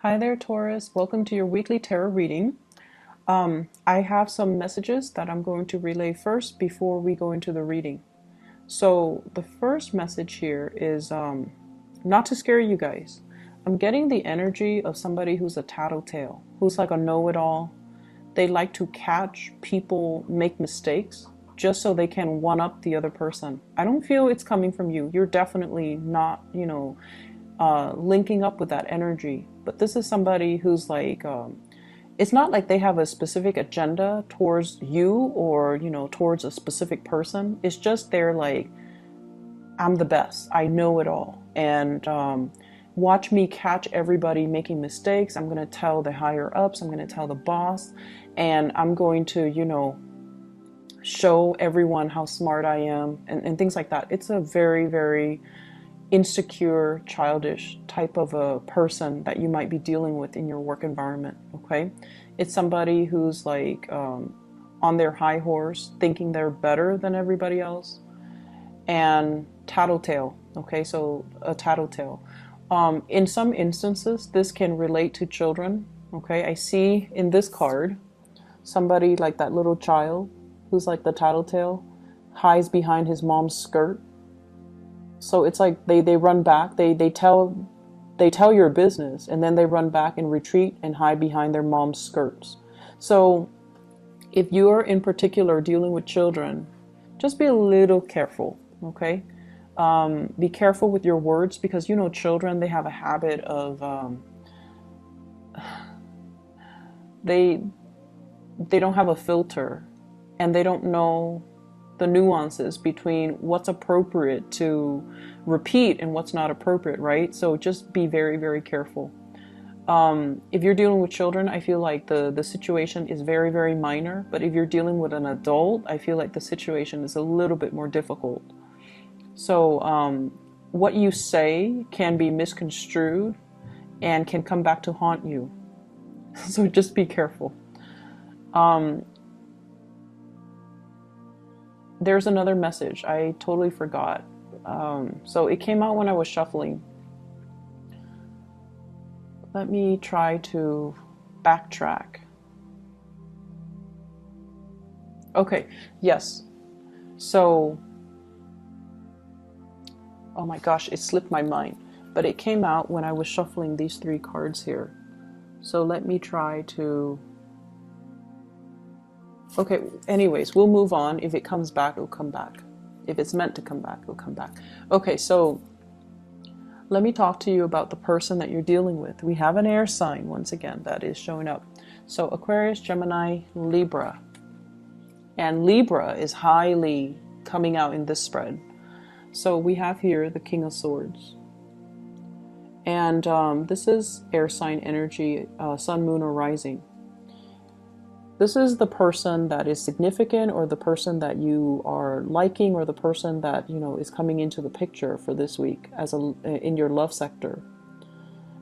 Hi there, Taurus. Welcome to your weekly tarot reading. I have some messages that I'm going to relay first before we go into the reading. So, the first message here is not to scare you guys. I'm getting the energy of somebody who's a tattletale, who's like a know it all. They like to catch people make mistakes just so they can one up the other person. I don't feel it's coming from you. You're definitely not, linking up with that energy. But this is somebody who's like, it's not like they have a specific agenda towards you or, towards a specific person. It's just they're like, I'm the best. I know it all. And watch me catch everybody making mistakes. I'm going to tell the higher ups. I'm going to tell the boss. And I'm going to, show everyone how smart I am and things like that. It's a very, very insecure, childish type of a person that you might be dealing with in your work environment. Okay, it's somebody who's like on their high horse, thinking they're better than everybody else, and tattletale. Okay, so a tattletale. In some instances, this can relate to children. Okay, I see in this card somebody like that little child who's like the tattletale, hides behind his mom's skirt. So it's like they run back, they tell your business, and then they run back and retreat and hide behind their mom's skirts. So if you are in particular dealing with children, just be a little careful, okay? Be careful with your words, because children, they have a habit of they don't have a filter, and they don't know the nuances between what's appropriate to repeat and what's not appropriate, right? So just be very, very careful. If you're dealing with children, I feel like the situation is very, very minor. But if you're dealing with an adult, I feel like the situation is a little bit more difficult. So what you say can be misconstrued and can come back to haunt you. So just be careful. There's another message. I totally forgot. So it came out when I was shuffling. Let me try to backtrack. Okay, yes. So, oh my gosh, it slipped my mind. But it came out when I was shuffling these three cards here. So let me try to... Okay, anyways, we'll move on. If it comes back, it'll come back. If it's meant to come back, it'll come back. Okay, so let me talk to you about the person that you're dealing with. We have an air sign, once again, that is showing up. So Aquarius, Gemini, Libra. And Libra is highly coming out in this spread. So we have here the King of Swords. And this is air sign energy, sun, moon, or rising. This is the person that is significant, or the person that you are liking, or the person that is coming into the picture for this week in your love sector.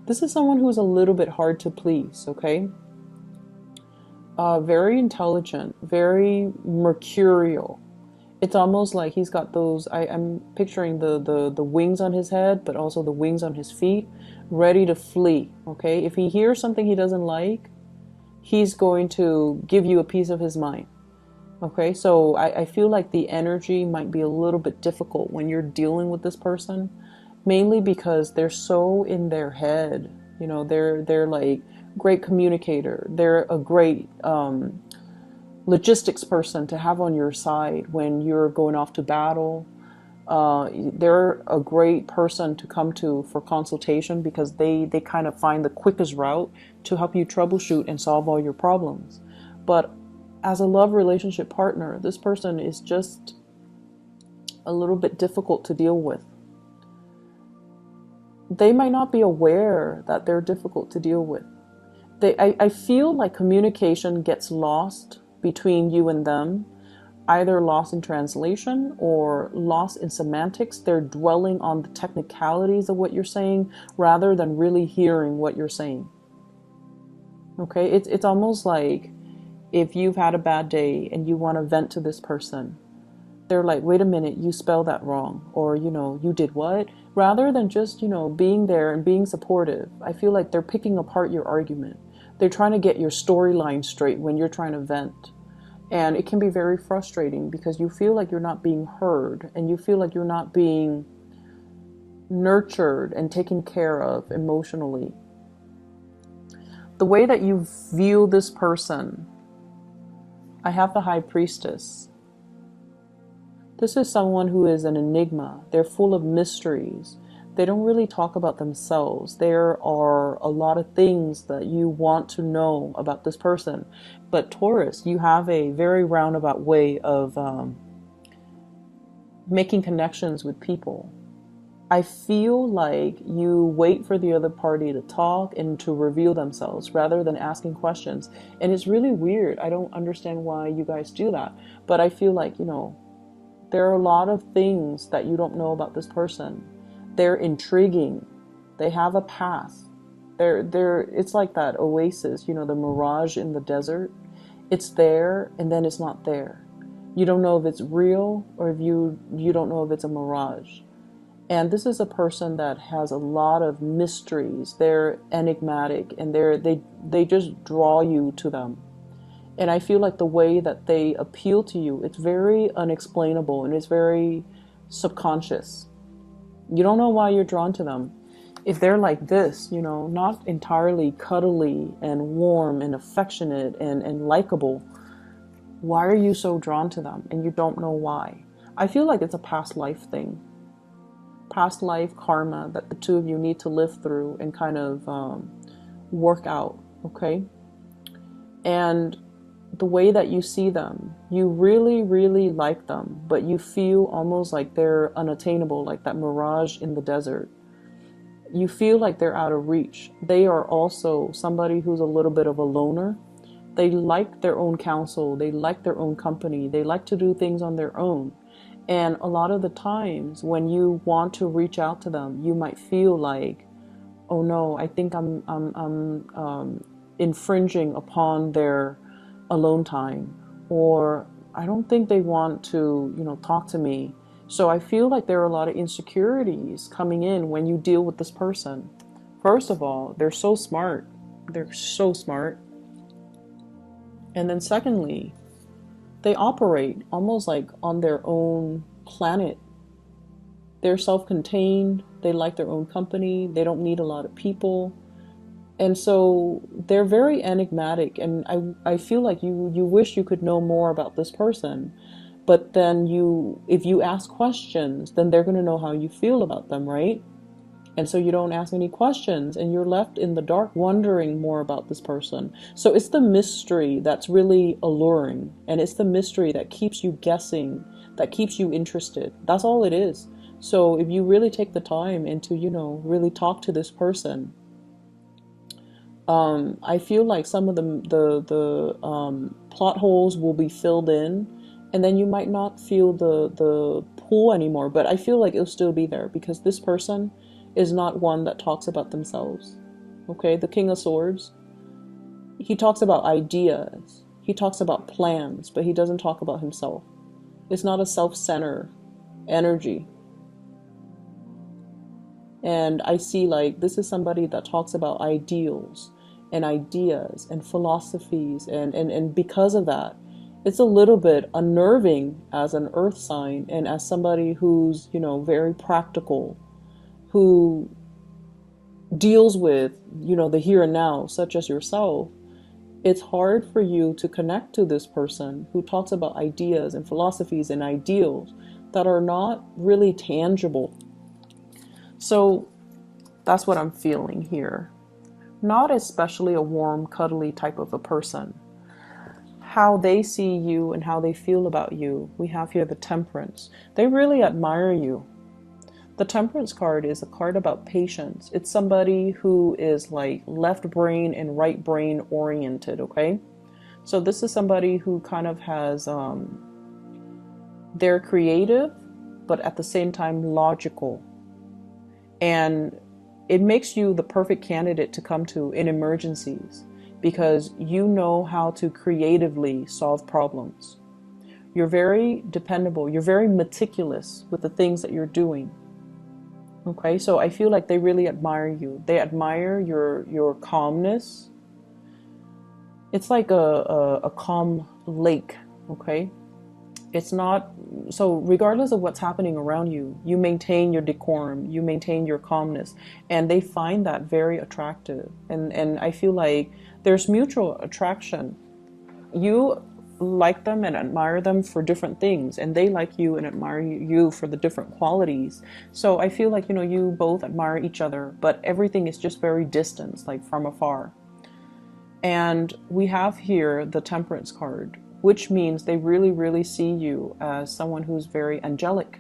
This is someone who is a little bit hard to please, okay? Very intelligent, very mercurial. It's almost like he's got those, I'm picturing the wings on his head, but also the wings on his feet, ready to flee, okay? If he hears something he doesn't like, he's going to give you a piece of his mind. Okay, so I feel like the energy might be a little bit difficult when you're dealing with this person, mainly because they're so in their head. They're like great communicator. They're a great logistics person to have on your side when you're going off to battle. They're a great person to come to for consultation, because they kind of find the quickest route to help you troubleshoot and solve all your problems. But as a love relationship partner, this person is just a little bit difficult to deal with. They might not be aware that they're difficult to deal with. I feel like communication gets lost between you and them, either lost in translation or lost in semantics. They're dwelling on the technicalities of what you're saying rather than really hearing what you're saying. Okay, it's almost like if you've had a bad day and you want to vent to this person, they're like, wait a minute, you spelled that wrong, or you did what? Rather than just, being there and being supportive, I feel like they're picking apart your argument. They're trying to get your storyline straight when you're trying to vent. And it can be very frustrating because you feel like you're not being heard and you feel like you're not being nurtured and taken care of emotionally. The way that you view this person, I have the High Priestess. This is someone who is an enigma. They're full of mysteries. They don't really talk about themselves. There are a lot of things that you want to know about this person. But Taurus, you have a very roundabout way of making connections with people. I feel like you wait for the other party to talk and to reveal themselves rather than asking questions. And it's really weird. I don't understand why you guys do that. But I feel like, there are a lot of things that you don't know about this person. They're intriguing. They have a path. It's like that oasis, the mirage in the desert. It's there and then it's not there. You don't know if it's real or if you don't know if it's a mirage. And this is a person that has a lot of mysteries. They're enigmatic and they just draw you to them. And I feel like the way that they appeal to you, it's very unexplainable and it's very subconscious. You don't know why you're drawn to them. If they're like this, not entirely cuddly and warm and affectionate and likable, why are you so drawn to them? And you don't know why. I feel like it's a past life thing. Past life karma that the two of you need to live through and kind of work out, okay? And the way that you see them, you really, really like them, but you feel almost like they're unattainable, like that mirage in the desert. You feel like they're out of reach. They are also somebody who's a little bit of a loner. They like their own counsel. They like their own company. They like to do things on their own. And a lot of the times when you want to reach out to them, you might feel like, oh no, I think I'm infringing upon their alone time, or I don't think they want to, talk to me. So I feel like there are a lot of insecurities coming in when you deal with this person. First of all, they're so smart. They're so smart. And then secondly, they operate almost like on their own planet. They're self-contained. They like their own company. They don't need a lot of people. And so they're very enigmatic. And I feel like you wish you could know more about this person. But then if you ask questions, then they're going to know how you feel about them, right? And so you don't ask any questions and you're left in the dark wondering more about this person. So it's the mystery that's really alluring. And it's the mystery that keeps you guessing, that keeps you interested. That's all it is. So if you really take the time and to, really talk to this person, I feel like some of the plot holes will be filled in, and then you might not feel the pull anymore. But I feel like it'll still be there because this person is not one that talks about themselves. Okay, the King of Swords, he talks about ideas, he talks about plans, but he doesn't talk about himself. It's not a self-centered energy. And I see like this is somebody that talks about ideals and ideas and philosophies, and because of that, it's a little bit unnerving as an earth sign and as somebody who's, very practical, who deals with, the here and now, such as yourself. It's hard for you to connect to this person who talks about ideas and philosophies and ideals that are not really tangible. So that's what I'm feeling here. Not especially a warm, cuddly type of a person. How they see you and how they feel about you. We have here the Temperance. They really admire you. The Temperance card is a card about patience. It's somebody who is like left brain and right brain oriented, okay? So this is somebody who kind of has, they're creative, but at the same time logical. And it makes you the perfect candidate to come to in emergencies because you know how to creatively solve problems. You're very dependable. You're very meticulous with the things that you're doing. Okay, so I feel like they really admire you. They admire your calmness. It's like a calm lake, okay? It's not, so regardless of what's happening around you, you maintain your decorum, you maintain your calmness, and they find that very attractive. And I feel like there's mutual attraction. You like them and admire them for different things, and they like you and admire you for the different qualities. So I feel like, you both admire each other, but everything is just very distant, like from afar. And we have here the Temperance card, which means they really, really see you as someone who's very angelic.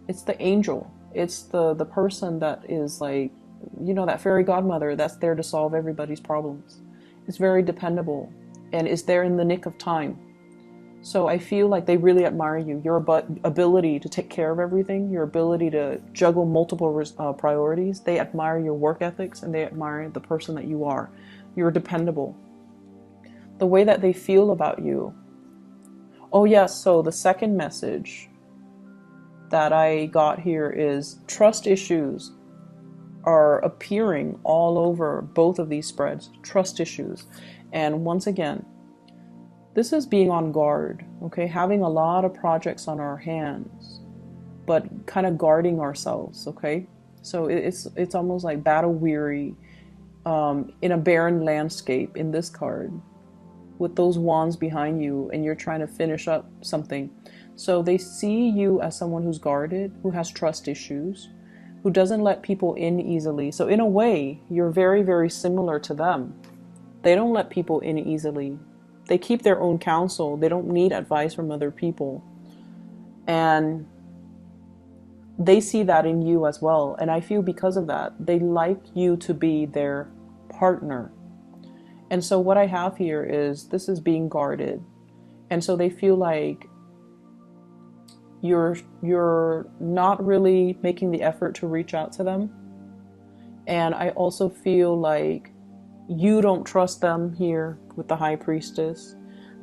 It's the angel. It's the person that is like, that fairy godmother that's there to solve everybody's problems. It's very dependable and is there in the nick of time. So I feel like they really admire you. Your ability to take care of everything, your ability to juggle multiple priorities. They admire your work ethics and they admire the person that you are. You're dependable. The way that they feel about you. Oh yes, so the second message that I got here is trust issues are appearing all over both of these spreads. Trust issues. And once again, this is being on guard, okay? Having a lot of projects on our hands, but kind of guarding ourselves, okay? So it's almost like battle weary in a barren landscape in this card with those wands behind you, and you're trying to finish up something. So they see you as someone who's guarded, who has trust issues, who doesn't let people in easily. So in a way, you're very, very similar to them. They don't let people in easily. They keep their own counsel. They don't need advice from other people. And they see that in you as well. And I feel because of that, they like you to be their partner. And so what I have here is this is being guarded. And so they feel like you're not really making the effort to reach out to them. And I also feel like you don't trust them here with the High Priestess.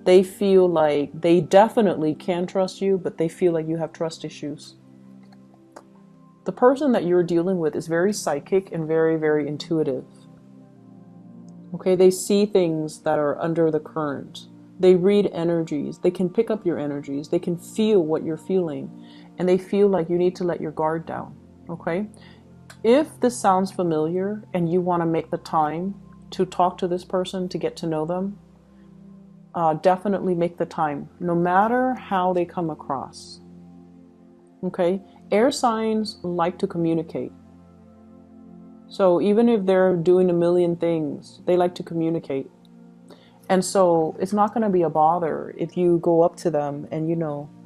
They feel like they definitely can trust you, but they feel like you have trust issues. The person that you're dealing with is very psychic and very, very intuitive. Okay, they see things that are under the current. They read energies. They can pick up your energies. They can feel what you're feeling. And they feel like you need to let your guard down. Okay? If this sounds familiar and you want to make the time to talk to this person, to get to know them, definitely make the time, no matter how they come across. Okay? Air signs like to communicate. So even if they're doing a million things, they like to communicate. And so it's not going to be a bother if you go up to them and,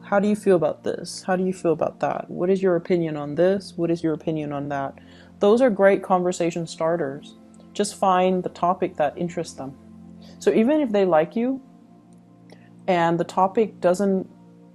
how do you feel about this? How do you feel about that? What is your opinion on this? What is your opinion on that? Those are great conversation starters. Just find the topic that interests them. So even if they like you and the topic doesn't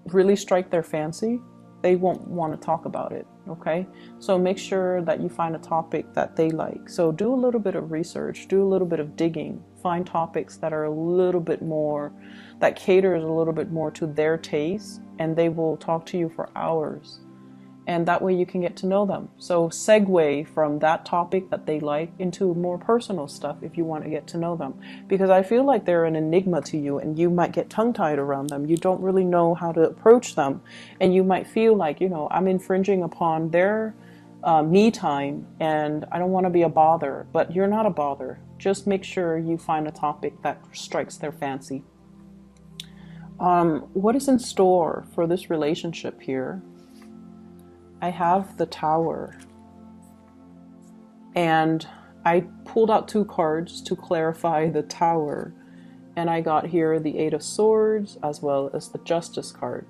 really strike their fancy, they won't want to talk about it, okay? So make sure that you find a topic that they like. So do a little bit of research, do a little bit of digging, find topics that are a little bit more, that caters a little bit more to their taste, and they will talk to you for hours. And that way you can get to know them. So segue from that topic that they like into more personal stuff if you want to get to know them. Because I feel like they're an enigma to you and you might get tongue-tied around them. You don't really know how to approach them. And you might feel like, I'm infringing upon their me time and I don't want to be a bother. But you're not a bother. Just make sure you find a topic that strikes their fancy. What is in store for this relationship here? I have the Tower, and I pulled out 2 cards to clarify the Tower, and I got here the 8 of Swords as well as the Justice card.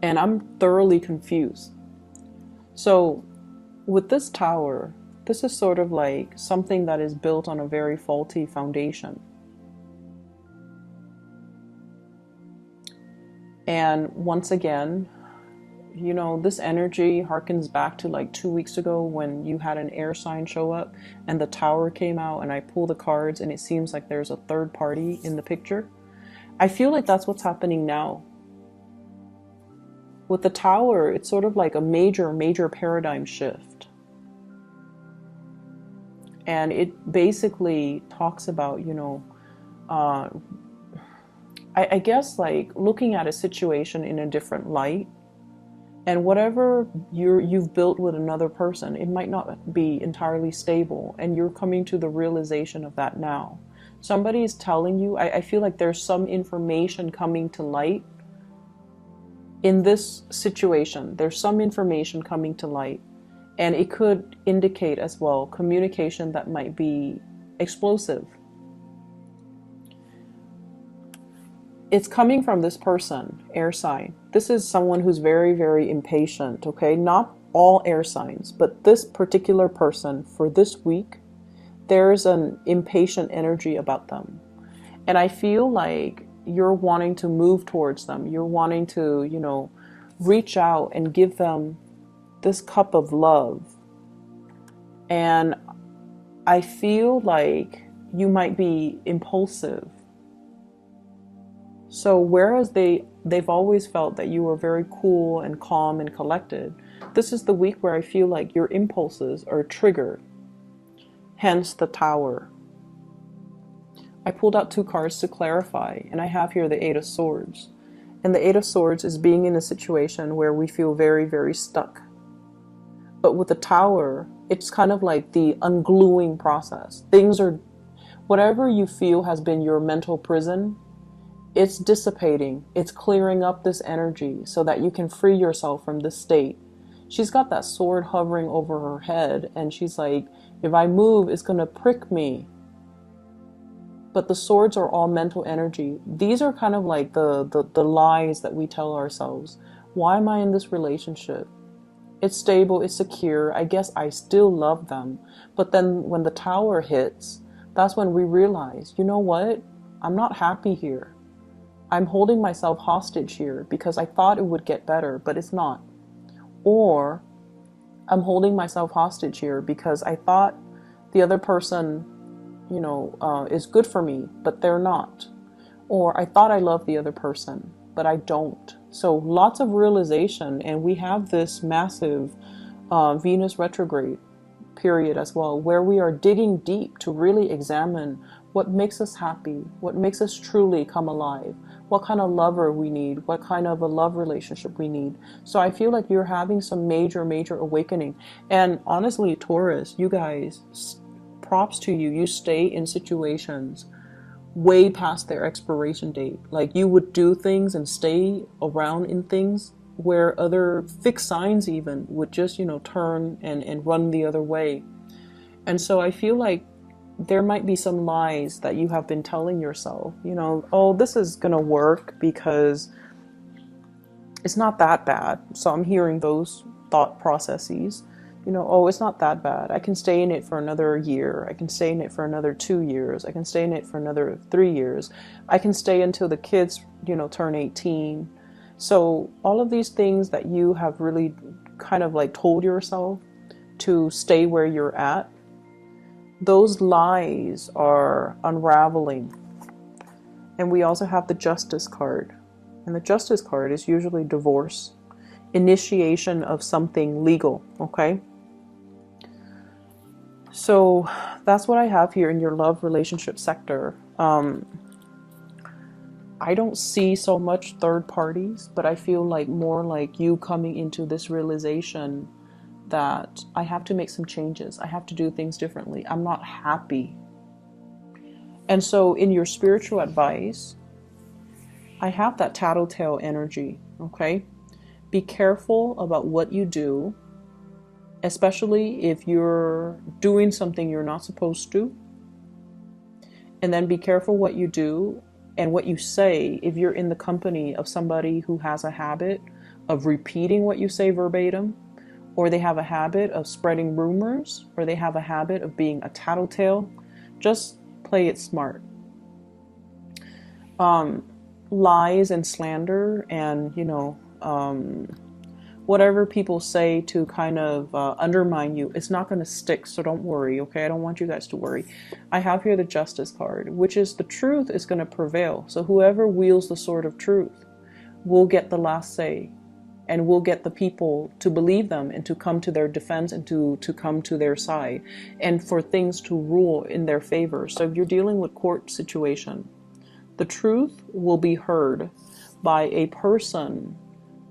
And I'm thoroughly confused. So with this Tower, this is sort of like something that is built on a very faulty foundation. And once again, this energy harkens back to like 2 weeks ago when you had an air sign show up and the Tower came out and I pull the cards and it seems like there's a third party in the picture. I feel like that's what's happening now. With the Tower, it's sort of like a major paradigm shift. And it basically talks about, you know, I guess like looking at a situation in a different light. And whatever you've built with another person, it might not be entirely stable. And you're coming to the realization of that now. Somebody is telling you, I feel like there's some information coming to light in this situation. There's some information coming to light. And it could indicate as well communication that might be explosive. It's coming from this person, air sign. This is someone who's very impatient, okay? Not all air signs, but this particular person for this week, there's an impatient energy about them. And I feel like you're wanting to move towards them. You're wanting to, you know, reach out and give them this cup of love. And I feel like you might be impulsive. So whereas they've always felt that you were very cool and calm and collected, this is the week where I feel like your impulses are triggered. Hence the Tower. I pulled out 2 cards to clarify, and I have here the 8 of Swords. And the 8 of Swords is being in a situation where we feel very stuck. But with the Tower, it's kind of like the ungluing process. Things are, whatever you feel has been your mental prison, it's dissipating. It's clearing up this energy so that you can free yourself from this state. She's got that sword hovering over her head, and she's like, if I move, it's going to prick me. But the swords are all mental energy. These are kind of like the lies that we tell ourselves. Why am I in this relationship? It's stable, it's secure. I guess I still love them. But then when the Tower hits, that's when we realize, you know what? I'm not happy here. I'm holding myself hostage here because I thought it would get better, but it's not. Or I'm holding myself hostage here because I thought the other person, you know, is good for me, but they're not. Or I thought I loved the other person, but I don't. So lots of realization, and we have this massive Venus retrograde period as well, where we are digging deep to really examine what makes us happy, what makes us truly come alive, what kind of lover we need, what kind of a love relationship we need. So I feel like you're having some major awakening. And honestly, Taurus, you guys, props to you. You stay in situations way past their expiration date. Like you would do things and stay around in things where other fixed signs even would just, you know, turn and run the other way. And so I feel like there might be some lies that you have been telling yourself, you know, oh, this is gonna work because it's not that bad. So I'm hearing those thought processes, you know, oh, it's not that bad. I can stay in it for another year. I can stay in it for another 2 years. I can stay in it for another 3 years. I can stay until the kids, you know, turn 18. So all of these things that you have really kind of like told yourself to stay where you're at, those lies are unraveling. And we also have the Justice card. And the Justice card is usually divorce, initiation of something legal, okay? So that's what I have here in your love relationship sector. I don't see so much third parties, but I feel like more like you coming into this realization that I have to make some changes. I have to do things differently. I'm not happy. And so in your spiritual advice, I have that tattletale energy, okay? Be careful about what you do, especially if you're doing something you're not supposed to. And then be careful what you do and what you say if you're in the company of somebody who has a habit of repeating what you say verbatim, or they have a habit of spreading rumors, or they have a habit of being a tattletale. Just play it smart. Lies and slander and, you know, whatever people say to kind of undermine you, it's not going to stick, so don't worry, okay? I don't want you guys to worry. I have here the Justice card, which is the truth is going to prevail. So whoever wields the sword of truth will get the last say. and will get the people to believe them and to come to their defense and to come to their side and for things to rule in their favor. So if you're dealing with court situation, the truth will be heard by a person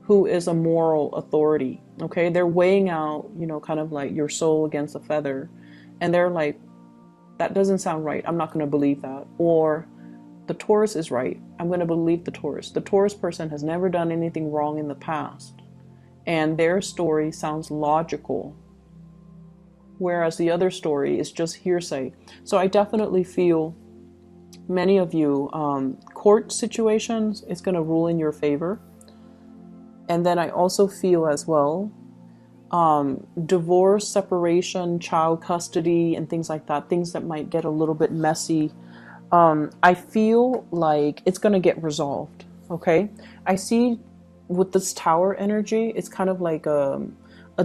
who is a moral authority. Okay, they're weighing out, you know, kind of like your soul against a feather, and they're like, that doesn't sound right, I'm not going to believe that. Or the Taurus is right, I'm going to believe the Taurus. The Taurus person has never done anything wrong in the past, and their story sounds logical, whereas the other story is just hearsay. So I definitely feel many of you, court situations is going to rule in your favor. And then I also feel as well, divorce, separation, child custody, and things like that, things that might get a little bit messy. I feel like it's going to get resolved. Okay. I see with this tower energy, it's kind of like a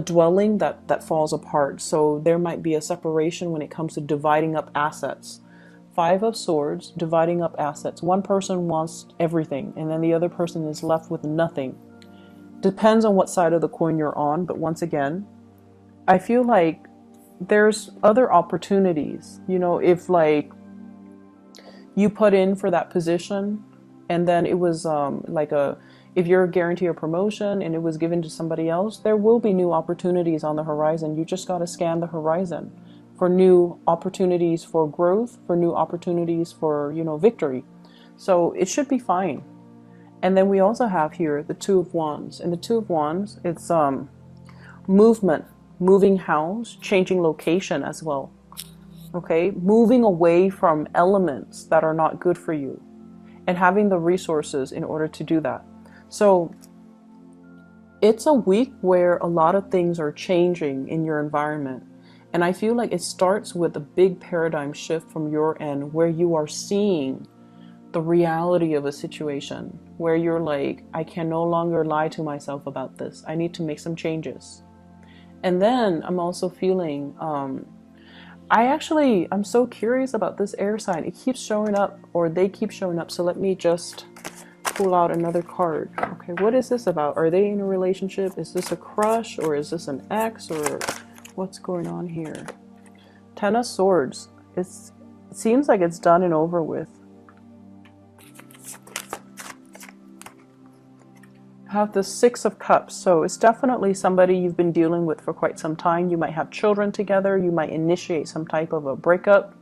dwelling that falls apart. So there might be a separation when it comes to dividing up assets. 5 of Swords, dividing up assets. One person wants everything, and then the other person is left with nothing. Depends on what side of the coin you're on, but once again, I feel like there's other opportunities. You know, if like you put in for that position and then it was if you're guaranteed a promotion and it was given to somebody else, there will be new opportunities on the horizon. You just got to scan the horizon for new opportunities for growth, for new opportunities for, you know, victory. So it should be fine. And then we also have here the Two of Wands. And the Two of Wands, it's movement, moving house, changing location as well. Okay, moving away from elements that are not good for you and having the resources in order to do that. So it's a week where a lot of things are changing in your environment. And I feel like it starts with a big paradigm shift from your end where you are seeing the reality of a situation, where you're like, I can no longer lie to myself about this. I need to make some changes. And then I'm also feeling, I'm so curious about this air sign. It keeps showing up, or they keep showing up. So let me just pull out another card. Okay, what is this about? Are they in a relationship? Is this a crush, or is this an ex, or what's going on here? 10 of Swords. It seems like it's done and over with. Have the 6 of Cups. So it's definitely somebody you've been dealing with for quite some time. You might have children together. You might initiate some type of a breakup.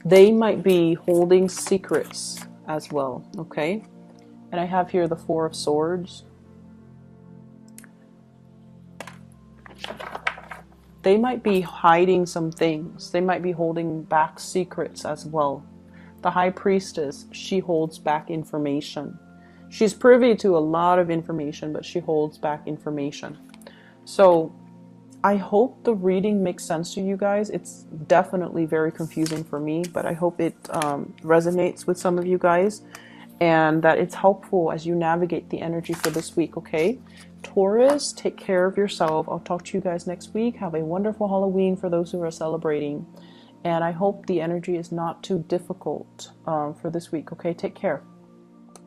They might be holding secrets as well. Okay. And I have here the 4 of Swords. They might be hiding some things. They might be holding back secrets as well. The High Priestess, she holds back information. She's privy to a lot of information, but she holds back information. So I hope the reading makes sense to you guys. It's definitely very confusing for me, but I hope it resonates with some of you guys and that it's helpful as you navigate the energy for this week, okay? Taurus, take care of yourself. I'll talk to you guys next week. Have a wonderful Halloween for those who are celebrating. And I hope the energy is not too difficult for this week. Okay, take care.